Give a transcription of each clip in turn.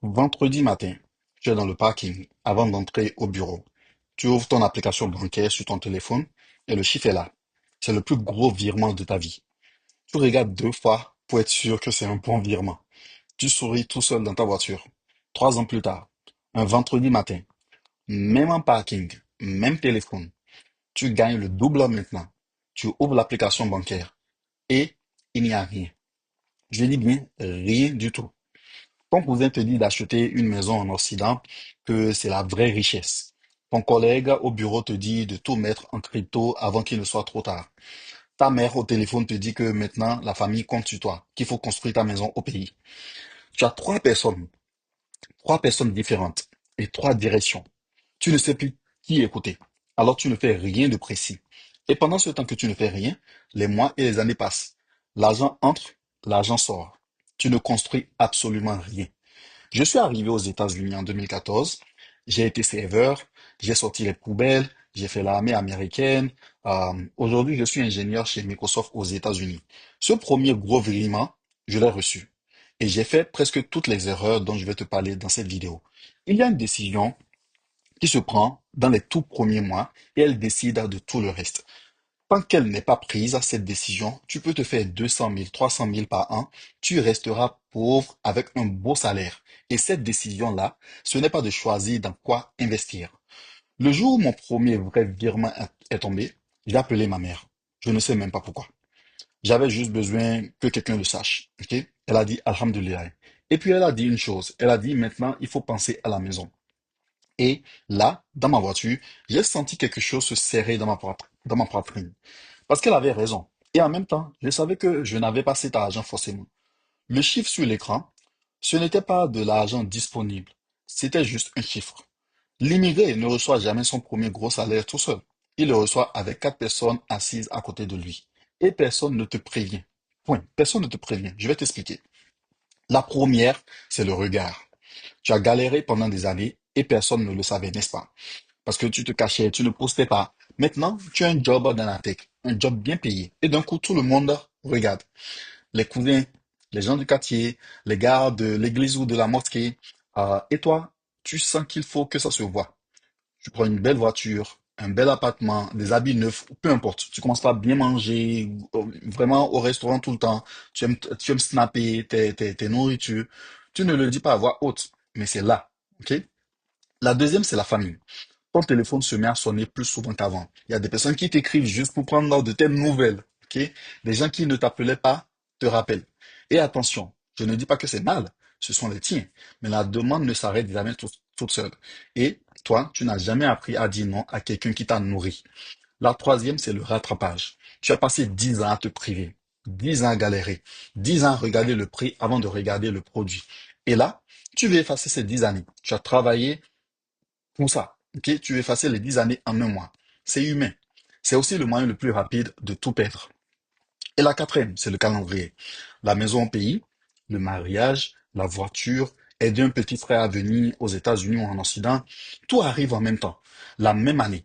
Vendredi matin, tu es dans le parking avant d'entrer au bureau. Tu ouvres ton application bancaire sur ton téléphone et le chiffre est là. C'est le plus gros virement de ta vie. Tu regardes 2 fois pour être sûr que c'est un bon virement. Tu souris tout seul dans ta voiture. 3 ans plus tard, un vendredi matin, même en parking, même téléphone, tu gagnes le double maintenant. Tu ouvres l'application bancaire et il n'y a rien. Je dis bien rien du tout. Ton cousin te dit d'acheter une maison en Occident, que c'est la vraie richesse. Ton collègue au bureau te dit de tout mettre en crypto avant qu'il ne soit trop tard. Ta mère au téléphone te dit que maintenant la famille compte sur toi, qu'il faut construire ta maison au pays. Tu as trois personnes différentes et trois directions. Tu ne sais plus qui écouter. Alors tu ne fais rien de précis. Et pendant ce temps que tu ne fais rien, les mois et les années passent. L'argent entre, l'argent sort. Tu ne construis absolument rien. Je suis arrivé aux États-Unis en 2014. J'ai été serveur, j'ai sorti les poubelles, j'ai fait l'armée américaine. Aujourd'hui, je suis ingénieur chez Microsoft aux États-Unis. Ce premier gros virement, je l'ai reçu. Et j'ai fait presque toutes les erreurs dont je vais te parler dans cette vidéo. Il y a une décision qui se prend dans les tout premiers mois et elle décide de tout le reste. Tant qu'elle n'est pas prise, cette décision, tu peux te faire 200 000, 300 000 par an, tu resteras pauvre avec un beau salaire. Et cette décision-là, ce n'est pas de choisir dans quoi investir. Le jour où mon premier vrai virement est tombé, j'ai appelé ma mère. Je ne sais même pas pourquoi. J'avais juste besoin que quelqu'un le sache. Ok? Elle a dit Alhamdulillah. Et puis elle a dit une chose. Elle a dit maintenant, il faut penser à la maison. Et là, dans ma voiture, j'ai senti quelque chose se serrer dans ma poitrine. Parce qu'elle avait raison. Et en même temps, je savais que je n'avais pas cet argent forcément. Le chiffre sur l'écran, ce n'était pas de l'argent disponible. C'était juste un chiffre. L'immigré ne reçoit jamais son premier gros salaire tout seul. Il le reçoit avec 4 personnes assises à côté de lui. Et personne ne te prévient. Point. Personne ne te prévient. Je vais t'expliquer. La première, c'est le regard. Tu as galéré pendant des années et personne ne le savait, n'est-ce pas? Parce que tu te cachais, tu ne postais pas. Maintenant, tu as un job dans la tech, un job bien payé. Et d'un coup, tout le monde regarde. Les cousins, les gens du quartier, les gars de l'église ou de la mosquée. Et toi, tu sens qu'il faut que ça se voit. Tu prends une belle voiture, un bel appartement, des habits neufs, peu importe. Tu commences pas à bien manger, vraiment au restaurant tout le temps. Tu aimes snapper tes nourritures. Tu ne le dis pas à voix haute, mais c'est là. OK? La deuxième, c'est la famille. Ton téléphone se met à sonner plus souvent qu'avant. Il y a des personnes qui t'écrivent juste pour prendre note de tes nouvelles. Ok? Des gens qui ne t'appelaient pas te rappellent. Et attention, je ne dis pas que c'est mal, ce sont les tiens. Mais la demande ne s'arrête jamais toute seule. Et toi, tu n'as jamais appris à dire non à quelqu'un qui t'a nourri. La troisième, c'est le rattrapage. Tu as passé 10 ans à te priver, 10 ans à galérer, 10 ans à regarder le prix avant de regarder le produit. Et là, tu veux effacer ces 10 années. Tu as travaillé pour ça, ok, tu veux effacer les 10 années en un mois. C'est humain. C'est aussi le moyen le plus rapide de tout perdre. Et la quatrième, c'est le calendrier. La maison au pays, le mariage, la voiture, aider un petit frère à venir aux États-Unis ou en Occident, tout arrive en même temps, la même année,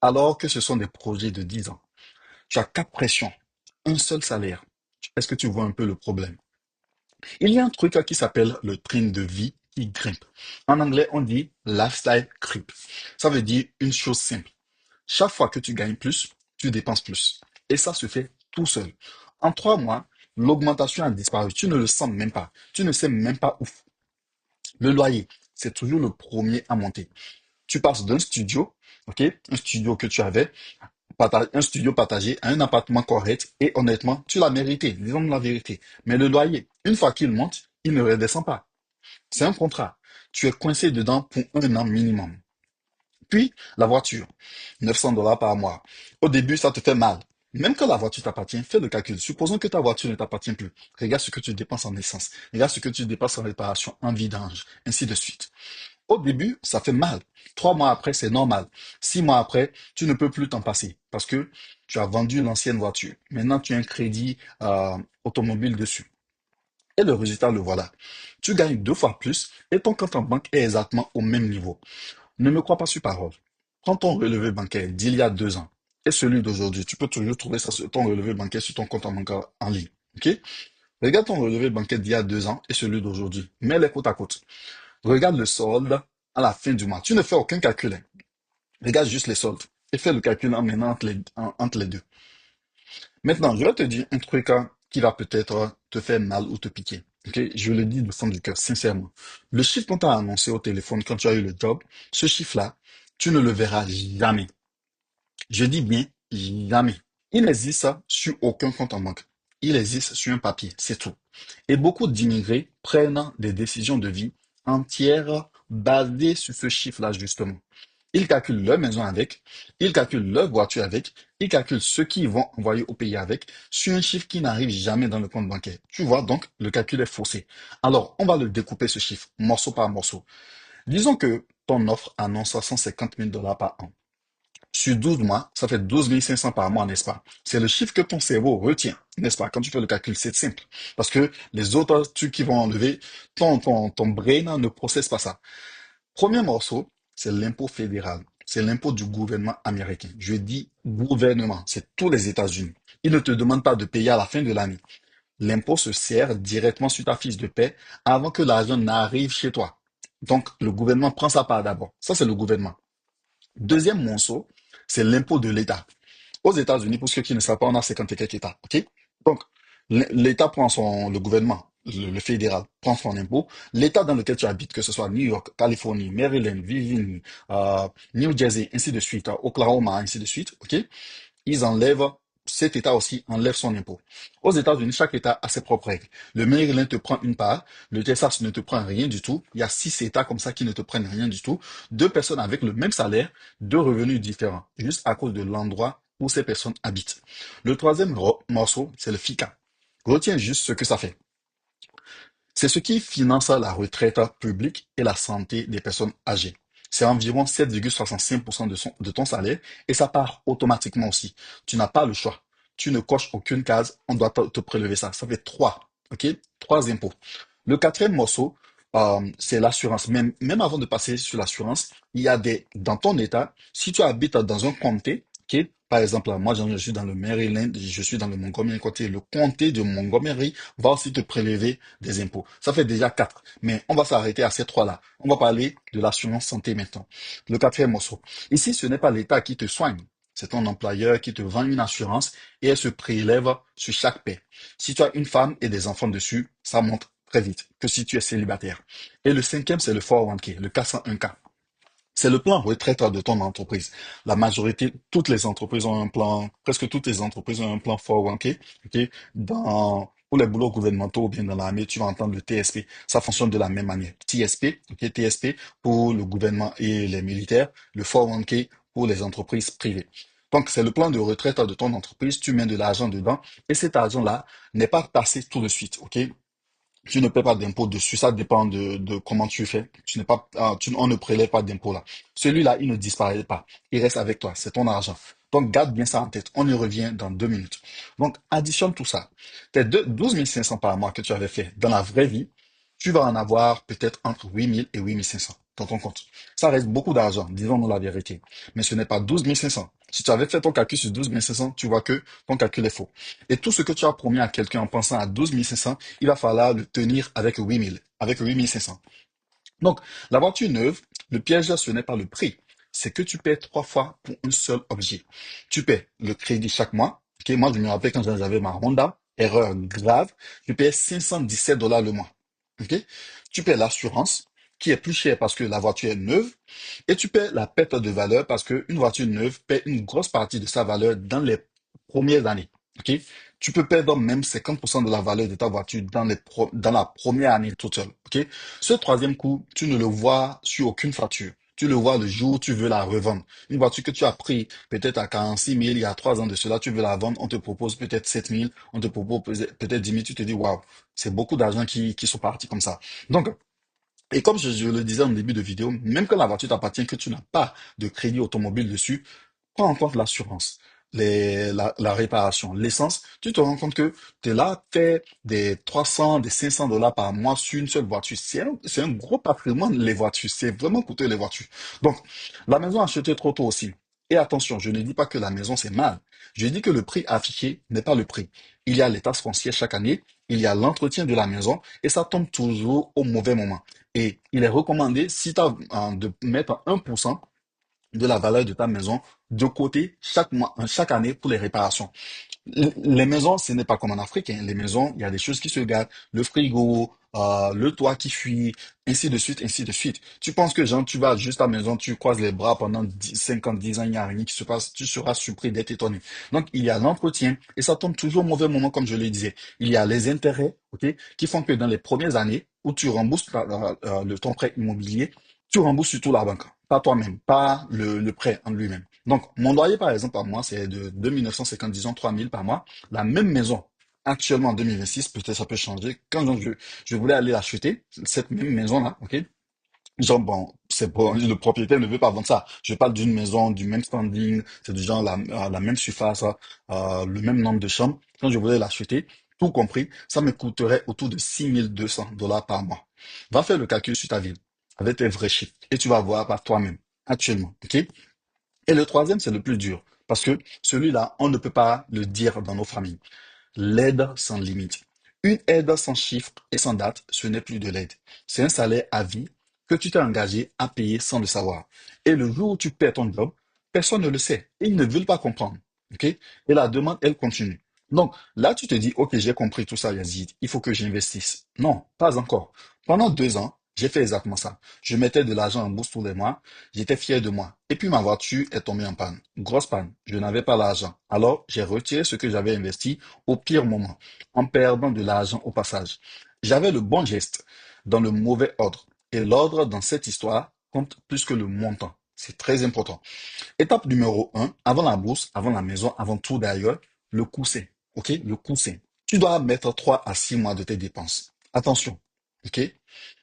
alors que ce sont des projets de 10 ans. Tu as 4 pressions, un seul salaire. Est-ce que tu vois un peu le problème? Il y a un truc qui s'appelle le train de vie qui grimpe. En anglais, on dit lifestyle creep. Ça veut dire une chose simple. Chaque fois que tu gagnes plus, tu dépenses plus. Et ça se fait tout seul. En 3 mois, l'augmentation a disparu. Tu ne le sens même pas. Tu ne sais même pas où. Le loyer, c'est toujours le premier à monter. Tu passes d'un studio, ok, un studio que tu avais, un studio partagé à un appartement correct et honnêtement, tu l'as mérité, disons la vérité. Mais le loyer, une fois qu'il monte, il ne redescend pas. C'est un contrat. Tu es coincé dedans pour un an minimum. Puis, la voiture, 900 dollars par mois. Au début, ça te fait mal. Même quand la voiture t'appartient, fais le calcul. Supposons que ta voiture ne t'appartient plus. Regarde ce que tu dépenses en essence. Regarde ce que tu dépenses en réparation, en vidange, ainsi de suite. Au début, ça fait mal. 3 mois après, c'est normal. 6 mois après, tu ne peux plus t'en passer parce que tu as vendu l'ancienne voiture. Maintenant, tu as un crédit automobile dessus. Et le résultat, le voilà. Tu gagnes 2 fois plus et ton compte en banque est exactement au même niveau. Ne me crois pas sur parole. Prends ton relevé bancaire d'il y a 2 ans et celui d'aujourd'hui. Tu peux toujours trouver ça sur ton relevé bancaire sur ton compte en banque en ligne. Ok? Regarde ton relevé bancaire d'il y a 2 ans et celui d'aujourd'hui. Mets-les côte à côte. Regarde le solde à la fin du mois. Tu ne fais aucun calcul, hein. Regarde juste les soldes et fais le calcul en maintenant entre les deux. Maintenant, je vais te dire un truc qui va peut-être te faire mal ou te piquer. Ok, je le dis du fond du cœur, sincèrement. Le chiffre qu'on t'a annoncé au téléphone quand tu as eu le job, ce chiffre-là, tu ne le verras jamais. Je dis bien jamais. Il n'existe sur aucun compte en banque. Il existe sur un papier, c'est tout. Et beaucoup d'immigrés prennent des décisions de vie entières basées sur ce chiffre-là, justement. Ils calculent leur maison avec, ils calculent leur voiture avec, ils calculent ce qu'ils vont envoyer au pays avec, sur un chiffre qui n'arrive jamais dans le compte bancaire. Tu vois, donc, le calcul est faussé. Alors, on va le découper, ce chiffre, morceau par morceau. Disons que ton offre annonce 150 000 dollars par an. Sur 12 mois, ça fait 12 500 par mois, n'est-ce pas? C'est le chiffre que ton cerveau retient, n'est-ce pas? Quand tu fais le calcul, c'est simple. Parce que les autres trucs qui vont enlever, ton brain ne processe pas ça. Premier morceau, c'est l'impôt fédéral. C'est l'impôt du gouvernement américain. Je dis gouvernement, c'est tous les États-Unis. Ils ne te demandent pas de payer à la fin de l'année. L'impôt se sert directement sur ta fiche de paie avant que l'argent n'arrive chez toi. Donc, le gouvernement prend sa part d'abord. Ça, c'est le gouvernement. Deuxième monceau, c'est l'impôt de l'État. Aux États-Unis, pour ceux qui ne savent pas, on a 50 et quelques États. OK? Donc, l'État prend le gouvernement, le fédéral, prend son impôt. L'État dans lequel tu habites, que ce soit New York, Californie, Maryland, Virginie, New Jersey, ainsi de suite, Oklahoma, ainsi de suite. OK? Ils enlèvent, cet État aussi enlève son impôt. Aux États-Unis, chaque État a ses propres règles. Le Maryland te prend une part, le Texas ne te prend rien du tout. Il y a 6 États comme ça qui ne te prennent rien du tout. Deux personnes avec le même salaire, deux revenus différents, juste à cause de l'endroit où ces personnes habitent. Le troisième morceau, c'est le FICA. Retiens juste ce que ça fait. C'est ce qui finance la retraite publique et la santé des personnes âgées. C'est environ 7,65% de ton salaire et ça part automatiquement aussi. Tu n'as pas le choix. Tu ne coches aucune case, on doit te prélever ça. Ça fait trois, ok? Trois impôts. Le quatrième morceau, c'est l'assurance. Même avant de passer sur l'assurance, il y a dans ton état, si tu habites dans un comté, ok? Par exemple, moi, je suis dans le Maryland, je suis dans le Montgomery côté. Le comté de Montgomery va aussi te prélever des impôts. Ça fait déjà quatre. Mais on va s'arrêter à ces trois-là. On va parler de l'assurance santé maintenant. Le quatrième morceau. Ici, ce n'est pas l'État qui te soigne. C'est ton employeur qui te vend une assurance et elle se prélève sur chaque paie. Si tu as une femme et des enfants dessus, ça monte très vite que si tu es célibataire. Et le cinquième, c'est le 401k, le 401k. C'est le plan retraite de ton entreprise. La majorité, toutes les entreprises ont un plan, presque toutes les entreprises ont un plan 401k, ok? Pour les boulots gouvernementaux ou bien dans l'armée, tu vas entendre le TSP. Ça fonctionne de la même manière. TSP, ok? TSP pour le gouvernement et les militaires, le 401k pour les entreprises privées. Donc, c'est le plan de retraite de ton entreprise. Tu mets de l'argent dedans et cet argent-là n'est pas taxé tout de suite, ok? Tu ne paies pas d'impôt dessus, ça dépend de comment tu fais. Tu n'es pas, on ne prélève pas d'impôt là. Celui-là, il ne disparaît pas. Il reste avec toi. C'est ton argent. Donc, garde bien ça en tête. On y revient dans 2 minutes. Donc, additionne tout ça. Tes 12 500 par mois que tu avais fait dans la vraie vie, tu vas en avoir peut-être entre 8 000 et 8 500 dans ton compte. Ça reste beaucoup d'argent, disons-nous la vérité. Mais ce n'est pas 12 500. Si tu avais fait ton calcul sur 12 500, tu vois que ton calcul est faux. Et tout ce que tu as promis à quelqu'un en pensant à 12 500, il va falloir le tenir avec 8 000, avec 8 500. Donc, la voiture neuve, le piège, ce n'est pas le prix. C'est que tu paies 3 fois pour un seul objet. Tu paies le crédit chaque mois. Ok, moi, je me rappelle quand j'avais ma Honda, erreur grave, je payais 517 dollars le mois. Ok, tu paies l'assurance, qui est plus chère parce que la voiture est neuve, et tu paies la perte de valeur parce qu'une voiture neuve paie une grosse partie de sa valeur dans les premières années. Ok, tu peux perdre même 50% de la valeur de ta voiture dans la première année toute seule. Ok, ce troisième coût, tu ne le vois sur aucune facture. Tu le vois le jour où tu veux la revendre. Une voiture que tu as pris peut-être à 46 000 il y a 3 ans de cela, tu veux la vendre, on te propose peut-être 7 000, on te propose peut-être 10 000, tu te dis waouh, c'est beaucoup d'argent qui sont partis comme ça. Donc, et comme je le disais en début de vidéo, même quand la voiture t'appartient, que tu n'as pas de crédit automobile dessus, prends en compte l'assurance, la réparation, l'essence, tu te rends compte que tu es là, fait des 300, des 500 dollars par mois sur une seule voiture. C'est un gros patrimoine, les voitures. C'est vraiment coûteux, les voitures. Donc, la maison achetée trop tôt aussi. Et attention, je ne dis pas que la maison c'est mal. Je dis que le prix affiché n'est pas le prix. Il y a les taxes foncières chaque année, il y a l'entretien de la maison et ça tombe toujours au mauvais moment. Et il est recommandé, si tu as, de mettre 1% de la valeur de ta maison de côté chaque mois, chaque année pour les réparations. Les maisons, ce n'est pas comme en Afrique, hein. Les maisons, il y a des choses qui se gardent, le frigo, le toit qui fuit, ainsi de suite, ainsi de suite. Tu penses que, genre, tu vas juste à la maison, tu croises les bras pendant 10, 50, 10 ans, il n'y a rien qui se passe, tu seras surpris d'être étonné. Donc, il y a l'entretien, et ça tombe toujours au mauvais moment, comme je le disais. Il y a les intérêts, ok, qui font que dans les premières années où tu rembourses ton prêt immobilier, tu rembourses surtout la banque, pas toi-même, pas le prêt en lui-même. Donc, mon loyer, par exemple, par mois, c'est de 2950, disons 3000 par mois. La même maison, actuellement en 2026, peut-être ça peut changer. Quand je voulais aller l'acheter, cette même maison-là, ok? Genre, bon, c'est bon, le propriétaire ne veut pas vendre ça. Je parle d'une maison, du même standing, c'est du genre la même surface, le même nombre de chambres. Quand je voulais l'acheter, tout compris, ça me coûterait autour de 6200 $ par mois. Va faire le calcul sur ta ville, avec tes vrais chiffres, et tu vas voir par toi-même, actuellement, ok? Et le troisième, c'est le plus dur, parce que celui-là, on ne peut pas le dire dans nos familles. L'aide sans limite. Une aide sans chiffre et sans date, ce n'est plus de l'aide. C'est un salaire à vie que tu t'es engagé à payer sans le savoir. Et le jour où tu perds ton job, personne ne le sait. Et ils ne veulent pas comprendre. OK? Et la demande, elle continue. Donc là, tu te dis, OK, j'ai compris tout ça, Yazid. Il faut que j'investisse. Non, pas encore. Pendant 2 ans, j'ai fait exactement ça. Je mettais de l'argent en bourse tous les mois. J'étais fier de moi. Et puis ma voiture est tombée en panne. Grosse panne. Je n'avais pas l'argent. Alors, j'ai retiré ce que j'avais investi au pire moment, en perdant de l'argent au passage. J'avais le bon geste dans le mauvais ordre. Et l'ordre dans cette histoire compte plus que le montant. C'est très important. Étape numéro un, avant la bourse, avant la maison, avant tout d'ailleurs, le coussin. OK? Le coussin. Tu dois mettre 3 à 6 mois de tes dépenses. Attention. OK?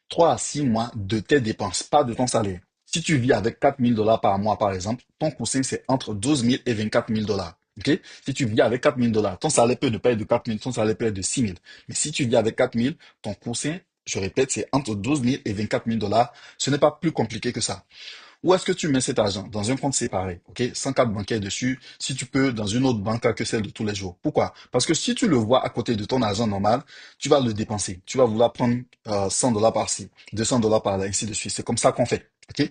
3 à 6 mois de tes dépenses, pas de ton salaire. Si tu vis avec 4000 $ par mois, par exemple, ton coussin, c'est entre 12 000 et 24 000 $. OK? Si tu vis avec 4000 $, ton salaire peut ne pas être de 4000, ton salaire peut être de 6000. Mais si tu vis avec 4000, ton coussin, je répète, c'est entre 12 000 et 24 000 $. Ce n'est pas plus compliqué que ça. Où est-ce que tu mets cet argent? Dans un compte séparé, ok? Sans carte bancaire dessus, si tu peux, dans une autre banque que celle de tous les jours. Pourquoi? Parce que si tu le vois à côté de ton argent normal, tu vas le dépenser. Tu vas vouloir prendre 100 $ par-ci, 200 $ par-là, ainsi de suite. C'est comme ça qu'on fait, ok?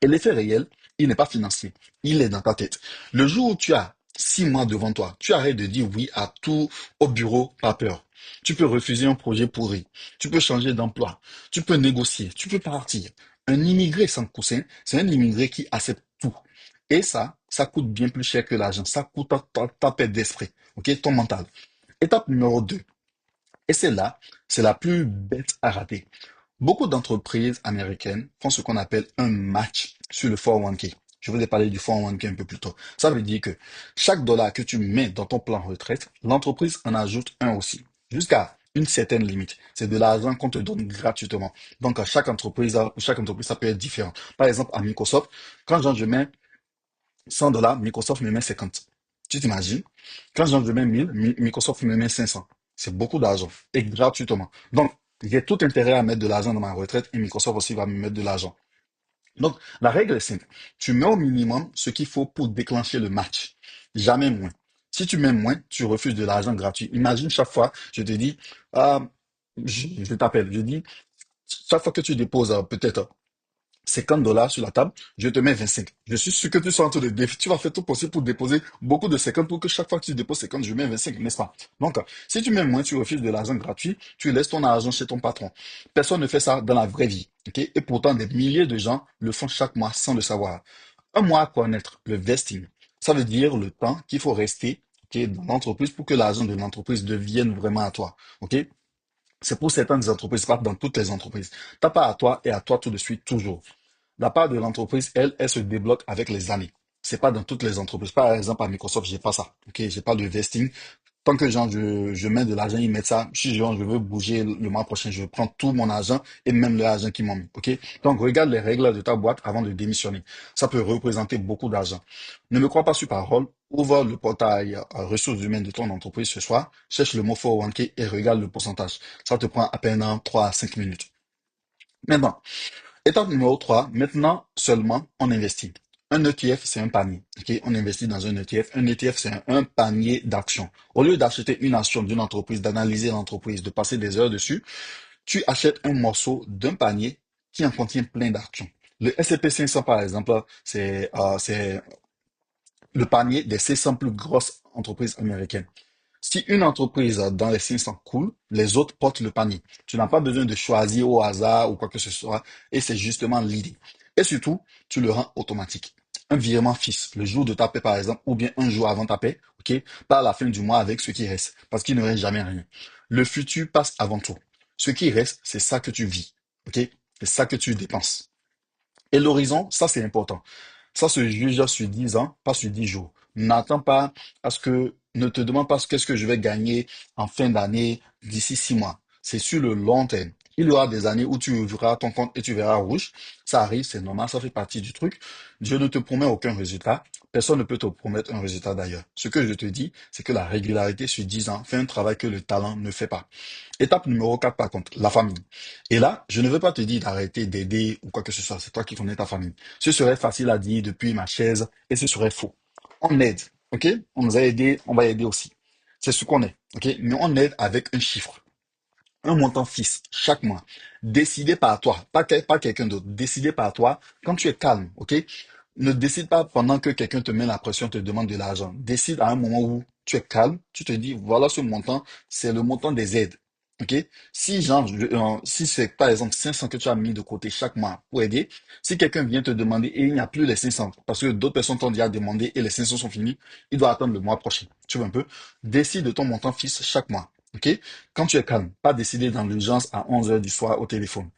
Et l'effet réel, il n'est pas financier. Il est dans ta tête. Le jour où tu as 6 mois devant toi, tu arrêtes de dire oui à tout au bureau par peur. Tu peux refuser un projet pourri. Tu peux changer d'emploi. Tu peux négocier. Tu peux partir. Un immigré sans coussin, c'est un immigré qui accepte tout. Et ça coûte bien plus cher que l'argent. Ça coûte ta paix d'esprit. Ok, ton mental. Étape numéro 2. Et celle-là, c'est la plus bête à rater. Beaucoup d'entreprises américaines font ce qu'on appelle un match sur le 401k. Je vous ai parlé du 401k un peu plus tôt. Ça veut dire que chaque dollar que tu mets dans ton plan retraite, l'entreprise en ajoute un aussi, jusqu'à une certaine limite. C'est de l'argent qu'on te donne gratuitement. Donc, à chaque entreprise, ça peut être différent. Par exemple, à Microsoft, quand je mets 100 $, Microsoft me met 50. Tu t'imagines? Quand je mets 1000, Microsoft me met 500. C'est beaucoup d'argent et gratuitement. Donc, j'ai tout intérêt à mettre de l'argent dans ma retraite et Microsoft aussi va me mettre de l'argent. Donc, la règle est simple. Tu mets au minimum ce qu'il faut pour déclencher le match. Jamais moins. Si tu mets moins, tu refuses de l'argent gratuit. Imagine chaque fois, je te dis, ah, je t'appelle, je dis, chaque fois que tu déposes peut-être 50 $ sur la table, je te mets 25. Je suis sûr que tu seras en train de tu vas faire tout possible pour déposer beaucoup de 50 pour que chaque fois que tu déposes 50, je mets 25, n'est-ce pas? Donc, si tu mets moins, tu refuses de l'argent gratuit, tu laisses ton argent chez ton patron. Personne ne fait ça dans la vraie vie, ok? Et pourtant, des milliers de gens le font chaque mois sans le savoir. Un mois à connaître, le vesting. Ça veut dire le temps qu'il faut rester, ok, dans l'entreprise pour que l'argent de l'entreprise devienne vraiment à toi, ok? C'est pour certaines entreprises, pas dans toutes les entreprises. T'as pas à toi et à toi tout de suite, toujours. La part de l'entreprise, elle se débloque avec les années. C'est pas dans toutes les entreprises. Par exemple, à Microsoft, j'ai pas ça. Ok, j'ai pas de vesting. Tant que genre, je mets de l'argent, ils mettent ça. Si genre, je veux bouger le mois prochain, je prends tout mon argent et même l'argent qu'ils m'ont mis. Ok? Donc, regarde les règles de ta boîte avant de démissionner. Ça peut représenter beaucoup d'argent. Ne me crois pas sur parole. Ouvre le portail ressources humaines de ton entreprise ce soir. Cherche le mot 401k et regarde le pourcentage. Ça te prend à peine 3 à 5 minutes. Maintenant, étape numéro 3, maintenant seulement on investit. Un ETF, c'est un panier. Ok, on investit dans un ETF. Un ETF, c'est un panier d'actions. Au lieu d'acheter une action d'une entreprise, d'analyser l'entreprise, de passer des heures dessus, tu achètes un morceau d'un panier qui en contient plein d'actions. Le S&P 500, par exemple, c'est le panier des 600 plus grosses entreprises américaines. Si une entreprise dans les 500 coule, les autres portent le panier. Tu n'as pas besoin de choisir au hasard ou quoi que ce soit. Et c'est justement l'idée. Et surtout, tu le rends automatique. Un virement fixe, le jour de ta paie par exemple, ou bien un jour avant ta paie, ok, pas à la fin du mois avec ce qui reste, parce qu'il ne reste jamais rien. Le futur passe avant tout. Ce qui reste, c'est ça que tu vis, ok, c'est ça que tu dépenses. Et l'horizon, ça c'est important. Ça se juge sur 10 ans, pas sur 10 jours. N'attends pas ne te demande pas qu'est-ce que je vais gagner en fin d'année d'ici 6 mois. C'est sur le long terme. Il y aura des années où tu ouvriras ton compte et tu verras rouge. Ça arrive, c'est normal, ça fait partie du truc. Dieu ne te promet aucun résultat. Personne ne peut te promettre un résultat d'ailleurs. Ce que je te dis, c'est que la régularité sur 10 ans fait un travail que le talent ne fait pas. Étape numéro 4, par contre, la famille. Et là, je ne veux pas te dire d'arrêter d'aider ou quoi que ce soit. C'est toi qui connais ta famille. Ce serait facile à dire depuis ma chaise et ce serait faux. On aide, ok? On nous a aidés, on va aider aussi. C'est ce qu'on est, ok? Mais on aide avec un chiffre, un montant fixe chaque mois, décidé par toi, pas quelqu'un d'autre, décidé par toi quand tu es calme, ok? Ne décide pas pendant que quelqu'un te met la pression, te demande de l'argent. Décide à un moment où tu es calme, tu te dis, voilà ce montant, c'est le montant des aides. Ok? Si genre, si c'est par exemple 500 que tu as mis de côté chaque mois pour aider, si quelqu'un vient te demander et il n'y a plus les 500 parce que d'autres personnes t'ont déjà demandé et les 500 sont finis, il doit attendre le mois prochain. Tu vois un peu? Décide de ton montant fixe chaque mois. Ok? Quand tu es calme, pas décider dans l'urgence à 11 heures du soir au téléphone.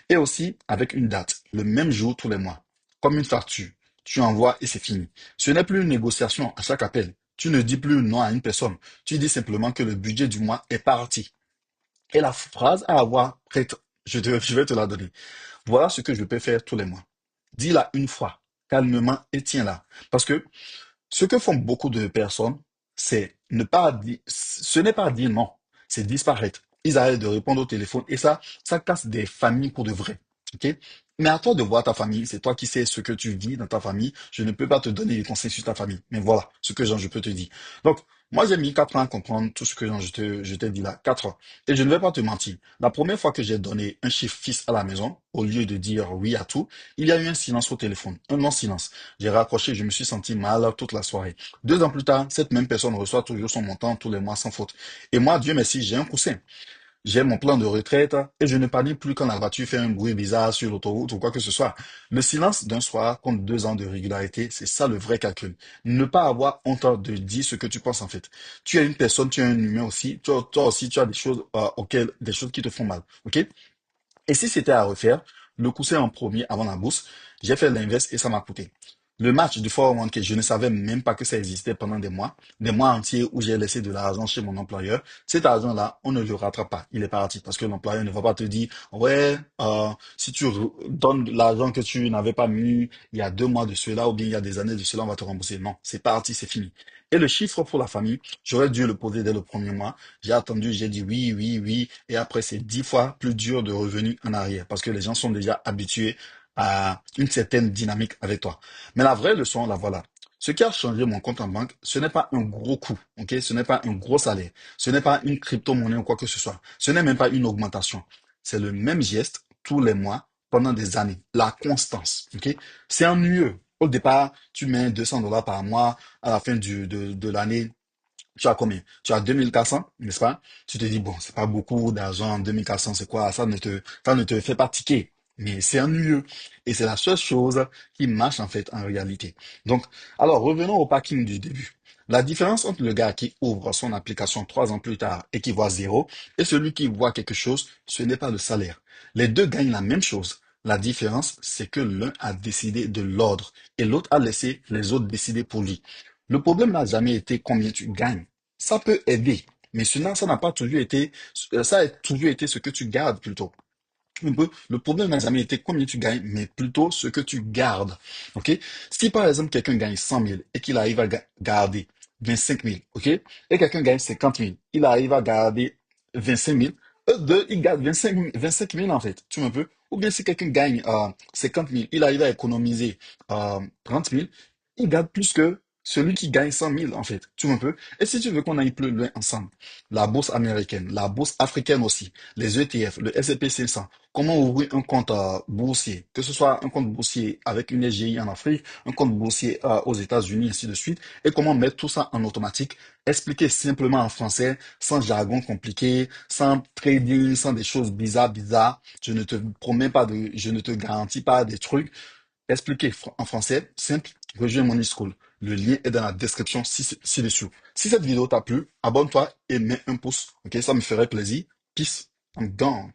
Et aussi avec une date, le même jour tous les mois. Comme une facture. Tu envoies et c'est fini. Ce n'est plus une négociation à chaque appel. Tu ne dis plus non à une personne. Tu dis simplement que le budget du mois est parti. Et la phrase à avoir prête, je vais te la donner. Voilà ce que je peux faire tous les mois. Dis-la une fois, calmement et tiens-la. Parce que ce que font beaucoup de personnes, c'est ne pas dire, ce n'est pas dire non, c'est disparaître. Ils arrêtent de répondre au téléphone et ça casse des familles pour de vrai. Ok? Mais à toi de voir ta famille, c'est toi qui sais ce que tu vis dans ta famille. Je ne peux pas te donner des conseils sur ta famille. Mais voilà ce que je peux te dire. Donc, moi, j'ai mis 4 ans à comprendre tout ce que je t'ai dit là. 4 ans. Et je ne vais pas te mentir. La première fois que j'ai donné un chiffre fixe à la maison, au lieu de dire oui à tout, il y a eu un silence au téléphone. Un non-silence. J'ai raccroché, je me suis senti mal toute la soirée. 2 ans plus tard, cette même personne reçoit toujours son montant tous les mois sans faute. Et moi, Dieu merci, j'ai un coussin. J'ai mon plan de retraite et je ne panique plus quand la voiture fait un bruit bizarre sur l'autoroute ou quoi que ce soit. Le silence d'un soir contre 2 ans de régularité, c'est ça le vrai calcul. Ne pas avoir honte de dire ce que tu penses en fait. Tu es une personne, tu es un humain aussi. Toi aussi, tu as des choses des choses qui te font mal. Ok? Et si c'était à refaire, le coussin en premier avant la bourse, j'ai fait l'inverse et ça m'a coûté. Le match du 401k, je ne savais même pas que ça existait pendant des mois entiers où j'ai laissé de l'argent chez mon employeur. Cet argent-là, on ne le rattrape pas. Il est parti parce que l'employeur ne va pas te dire, ouais, si tu donnes l'argent que tu n'avais pas mis il y a 2 mois de cela ou bien il y a des années de cela, on va te rembourser. Non, c'est parti, c'est fini. Et le chiffre pour la famille, j'aurais dû le poser dès le premier mois. J'ai attendu, j'ai dit oui, oui, oui. Et après, c'est 10 fois plus dur de revenir en arrière parce que les gens sont déjà habitués à une certaine dynamique avec toi. Mais la vraie leçon, la voilà. Ce qui a changé mon compte en banque, ce n'est pas un gros coup, ok? Ce n'est pas un gros salaire. Ce n'est pas une crypto-monnaie ou quoi que ce soit. Ce n'est même pas une augmentation. C'est le même geste tous les mois pendant des années. La constance, ok? C'est ennuyeux. Au départ, tu mets 200 dollars par mois. À la fin de l'année, tu as combien? Tu as 2400, n'est-ce pas? Tu te dis, bon, c'est pas beaucoup d'argent, 2400, c'est quoi? Ça ne te fait pas tiquer. Mais c'est ennuyeux. Et c'est la seule chose qui marche, en fait, en réalité. Donc, alors, revenons au packing du début. La différence entre le gars qui ouvre son application 3 ans plus tard et qui voit zéro et celui qui voit quelque chose, ce n'est pas le salaire. Les deux gagnent la même chose. La différence, c'est que l'un a décidé de l'ordre et l'autre a laissé les autres décider pour lui. Le problème n'a jamais été combien tu gagnes. Ça peut aider, mais sinon, ça n'a pas toujours été, ça a toujours été ce que tu gardes plutôt. Un peu, le problème n'a jamais été combien tu gagnes, mais plutôt ce que tu gardes. OK? Si par exemple quelqu'un gagne 100 000 et qu'il arrive à garder 25 000, OK? Et quelqu'un gagne 50 000, il arrive à garder 25 000, eux deux, ils gardent 25 000 en fait. Tu vois un peu? Ou bien si quelqu'un gagne 50 000, il arrive à économiser 30 000, il gagne plus que celui qui gagne 100 000, en fait. Tu vois un peu? Et si tu veux qu'on aille plus loin ensemble, la bourse américaine, la bourse africaine aussi, les ETF, le S&P 500, comment ouvrir un compte boursier, que ce soit un compte boursier avec une SGI en Afrique, un compte boursier aux États-Unis, ainsi de suite, et comment mettre tout ça en automatique, expliquer simplement en français, sans jargon compliqué, sans trading, sans des choses bizarres. Je ne te promets pas je ne te garantis pas des trucs. Expliquer en français, simple, rejoins mon e-school. Le lien est dans la description ci-dessous. Si cette vidéo t'a plu, abonne-toi et mets un pouce. Ok, ça me ferait plaisir. Peace. I'm gone.